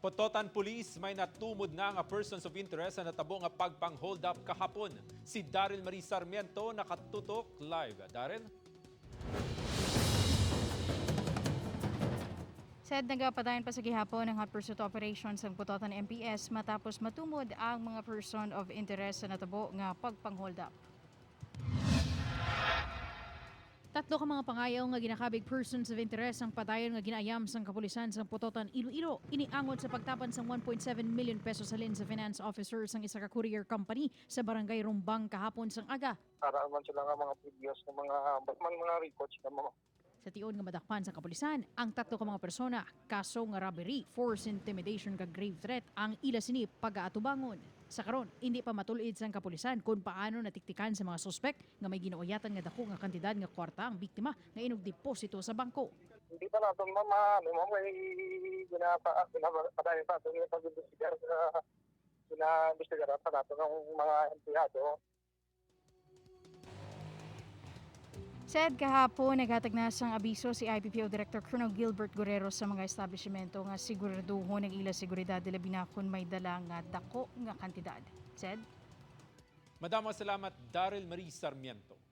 Pototan Police may natumod na nga persons of interest sa natabo nga pagpang-hold up kahapon. Si Daryl Marie Sarmiento nakatutok live. Daryl? Said nagapadayon pa sa gihapon ng hot pursuit operations ng Pototan MPS matapos matumod ang mga person of interest sa natabo nga pagpang-hold up. Tatlo ka mga pangayaw nga ginakabig persons of interest ang padayon nga ginaayam sang kapulisan sa Pototan Iloilo iniangod sa pagtapan sang 1.7 million pesos halin sa finance officer sang isa ka courier company sa barangay Rumbang kahapon sang aga. Para man sila nga mga previous na mga records na mga Sa tiyon nga madakpan sa kapulisan, ang tatlo ka mga persona, kaso nga robbery, force intimidation kag grave threat ang ila sini pag-aatubangon. Sa karon, hindi pa matulid sang kapulisan kung paano natiktikan sa mga suspek nga may ginauyatan nga dako nga kantidad nga kwarta ang biktima nga inog deposito sa bangko. hindi pa natin may ginapadayon pa itong pag-investigar sa natin ng mga empleyado. Said kahapon, naghatag na sang abiso si IPPO Director Colonel Gilbert Guerrero sa mga establishmento nga siguraduho ng ila seguridad nila binakon may dala nga dako nga kantidad. Said? Madamang salamat, Daryl Marie Sarmiento.